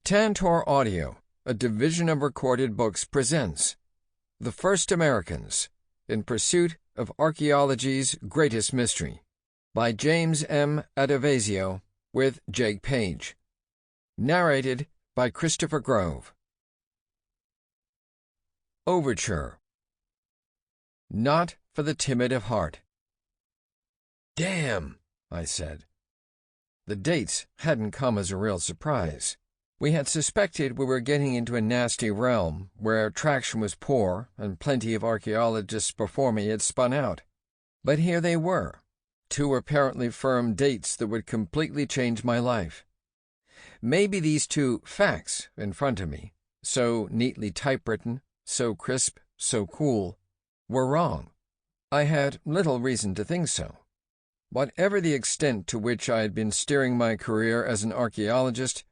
Tantor Audio, a division of Recorded Books, presents The First Americans, in Pursuit of Archaeology's Greatest Mystery, by James M. Adovasio, with Jake Page. Narrated by Christopher Grove. Overture. Not for the timid of heart. "Damn," I said. The dates hadn't come as a real surprise. We had suspected we were getting into a nasty realm where traction was poor and plenty of archaeologists before me had spun out. But here they were, two apparently firm dates that would completely change my life. Maybe these two facts in front of me, so neatly typewritten, so crisp, so cool, were wrong. I had little reason to think so. Whatever the extent to which I had been steering my career as an archaeologist,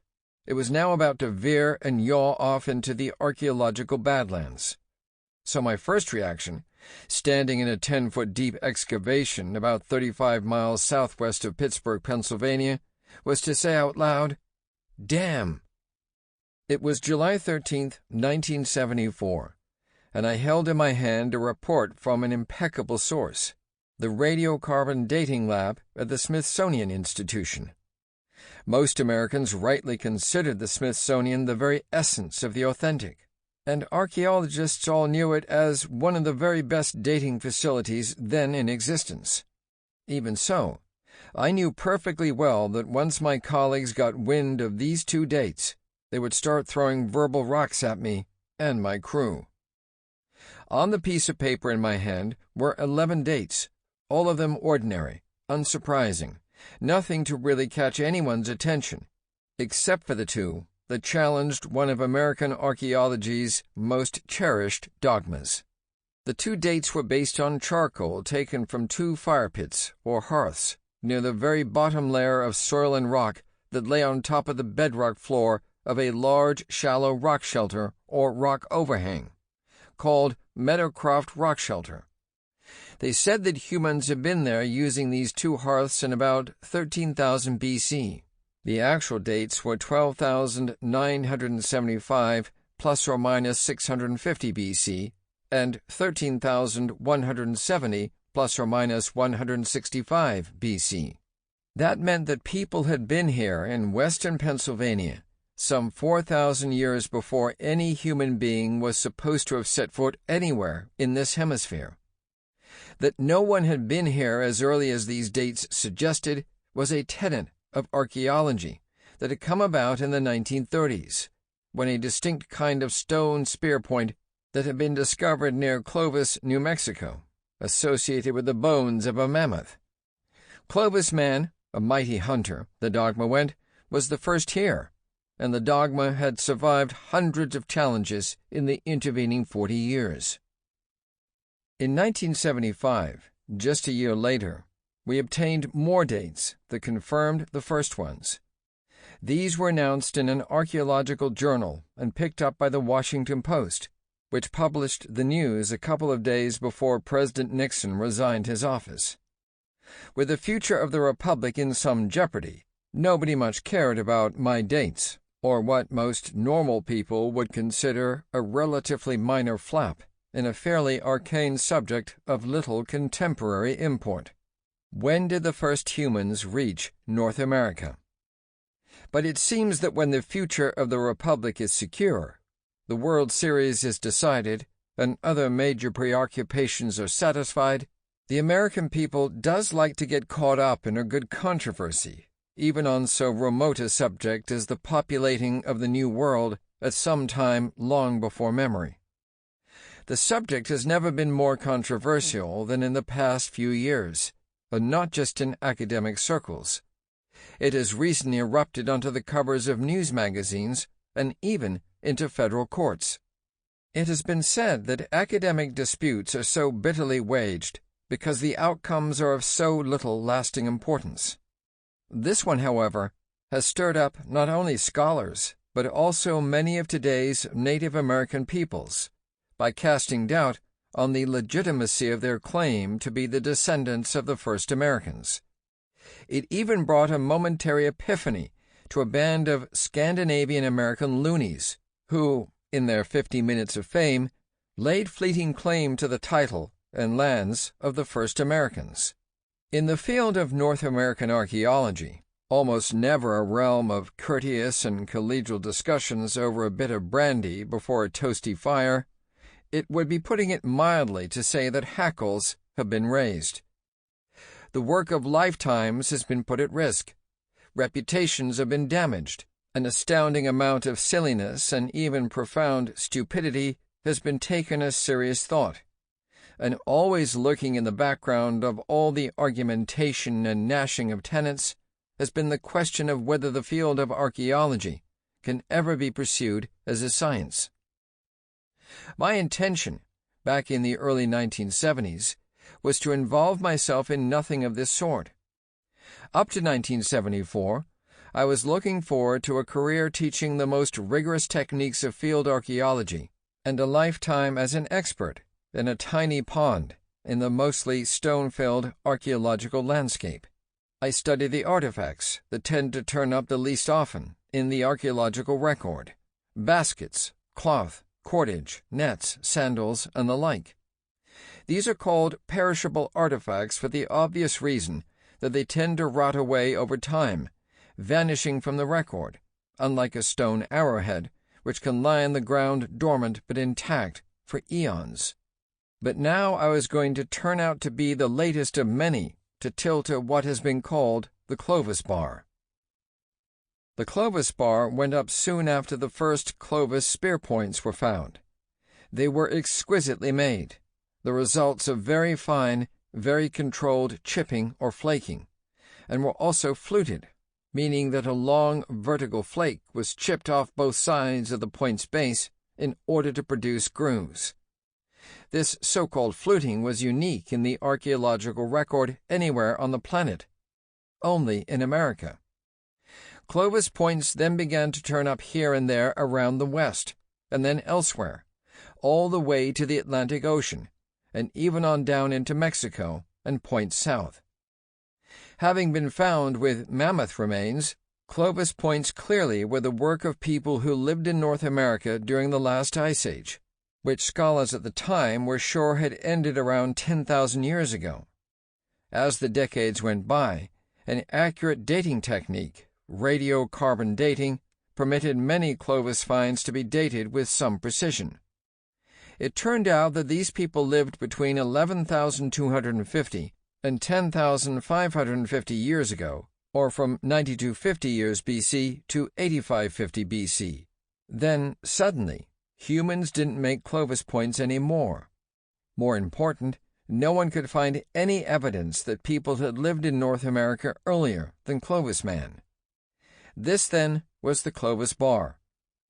it was now about to veer and yaw off into the archaeological badlands. So my first reaction, standing in a 10-foot deep excavation about 35 miles southwest of Pittsburgh, Pennsylvania, was to say out loud, "Damn." It was July 13th, 1974, and I held in my hand a report from an impeccable source, the Radiocarbon Dating Lab at the Smithsonian Institution. Most Americans rightly considered the Smithsonian the very essence of the authentic, and archaeologists all knew it as one of the very best dating facilities then in existence. Even so, I knew perfectly well that once my colleagues got wind of these two dates, they would start throwing verbal rocks at me and my crew. On the piece of paper in my hand were 11 dates, all of them ordinary, unsurprising, nothing to really catch anyone's attention, except for the two that challenged one of American archaeology's most cherished dogmas. The two dates were based on charcoal taken from two fire pits, or hearths, near the very bottom layer of soil and rock that lay on top of the bedrock floor of a large, shallow rock shelter or rock overhang, called Meadowcroft Rock Shelter. They said that humans had been there using these two hearths in about 13,000 BC. The actual dates were 12,975 plus or minus 650 BC and 13,170 plus or minus 165 BC. That meant that people had been here in western Pennsylvania some 4,000 years before any human being was supposed to have set foot anywhere in this hemisphere. That no one had been here as early as these dates suggested was a tenet of archaeology that had come about in the 1930s, when a distinct kind of stone spear point that had been discovered near Clovis, New Mexico, associated with the bones of a mammoth. Clovis Man, a mighty hunter, the dogma went, was the first here, and the dogma had survived hundreds of challenges in the intervening 40 years. In 1975, just a year later, we obtained more dates that confirmed the first ones. These were announced in an archaeological journal and picked up by the Washington Post, which published the news a couple of days before President Nixon resigned his office. With the future of the Republic in some jeopardy, nobody much cared about my dates, or what most normal people would consider a relatively minor flap in a fairly arcane subject of little contemporary import. When did the first humans reach North America? But it seems that when the future of the Republic is secure, the World Series is decided, and other major preoccupations are satisfied, the American people does like to get caught up in a good controversy, even on so remote a subject as the populating of the New World at some time long before memory. The subject has never been more controversial than in the past few years, and not just in academic circles. It has recently erupted onto the covers of news magazines and even into federal courts. It has been said that academic disputes are so bitterly waged because the outcomes are of so little lasting importance. This one, however, has stirred up not only scholars, but also many of today's Native American peoples, by casting doubt on the legitimacy of their claim to be the descendants of the first Americans. It even brought a momentary epiphany to a band of Scandinavian-American loonies who, in their 50 minutes of fame, laid fleeting claim to the title and lands of the first Americans. In the field of North American archaeology, almost never a realm of courteous and collegial discussions over a bit of brandy before a toasty fire, it would be putting it mildly to say that hackles have been raised. The work of lifetimes has been put at risk. Reputations have been damaged. An astounding amount of silliness and even profound stupidity has been taken as serious thought. And always lurking in the background of all the argumentation and gnashing of tenets has been the question of whether the field of archaeology can ever be pursued as a science. My intention, back in the early 1970s, was to involve myself in nothing of this sort. Up to 1974, I was looking forward to a career teaching the most rigorous techniques of field archaeology and a lifetime as an expert in a tiny pond in the mostly stone-filled archaeological landscape. I study the artifacts that tend to turn up the least often in the archaeological record: baskets, cloth, cordage, nets, sandals, and the like. These are called perishable artifacts for the obvious reason that they tend to rot away over time, vanishing from the record, unlike a stone arrowhead, which can lie in the ground dormant but intact for eons. But now I was going to turn out to be the latest of many to tilt at what has been called the Clovis bar. The Clovis bar went up soon after the first Clovis spear points were found. They were exquisitely made, the results of very fine, very controlled chipping or flaking, and were also fluted, meaning that a long vertical flake was chipped off both sides of the point's base in order to produce grooves. This so-called fluting was unique in the archaeological record anywhere on the planet, only in America. Clovis points then began to turn up here and there around the West, and then elsewhere, all the way to the Atlantic Ocean, and even on down into Mexico and points south. Having been found with mammoth remains, Clovis points clearly were the work of people who lived in North America during the last ice age, which scholars at the time were sure had ended around 10,000 years ago. As the decades went by, an accurate dating technique, radiocarbon dating, permitted many Clovis finds to be dated with some precision. It turned out that these people lived between 11,250 and 10,550 years ago, or from 9250 years BC to 8550 BC. Then, suddenly, humans didn't make Clovis points anymore. More important, no one could find any evidence that people had lived in North America earlier than Clovis man. This, then, was the Clovis bar,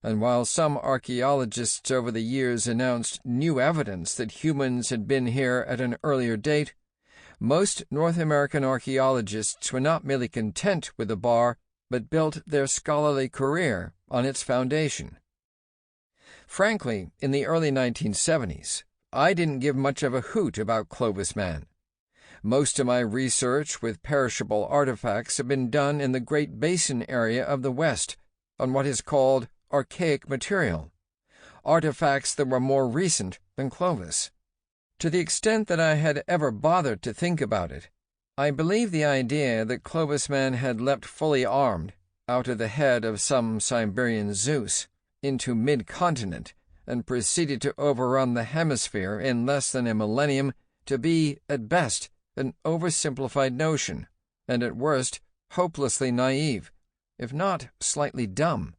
and while some archaeologists over the years announced new evidence that humans had been here at an earlier date, most North American archaeologists were not merely content with the bar, but built their scholarly career on its foundation. Frankly, in the early 1970s, I didn't give much of a hoot about Clovis man. Most of my research with perishable artifacts had been done in the Great Basin area of the West, on what is called archaic material, artifacts that were more recent than Clovis. To the extent that I had ever bothered to think about it, I believe the idea that Clovis man had leapt fully armed out of the head of some Siberian Zeus into mid-continent and proceeded to overrun the hemisphere in less than a millennium to be, at best, an oversimplified notion, and at worst, hopelessly naive, if not slightly dumb.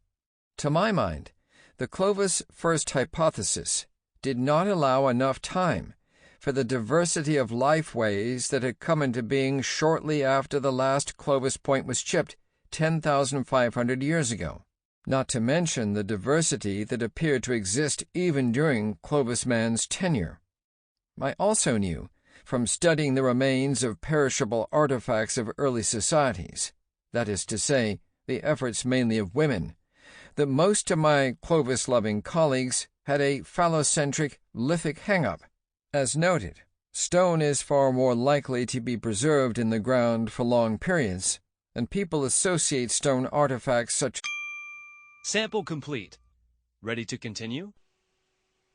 To my mind, the Clovis first hypothesis did not allow enough time for the diversity of lifeways that had come into being shortly after the last Clovis point was chipped 10,500 years ago, not to mention the diversity that appeared to exist even during Clovis man's tenure. I also knew, from studying the remains of perishable artifacts of early societies, that is to say, the efforts mainly of women, that most of my Clovis-loving colleagues had a phallocentric lithic hang-up. As noted, stone is far more likely to be preserved in the ground for long periods, and people associate stone artifacts such. Sample complete. Ready to continue?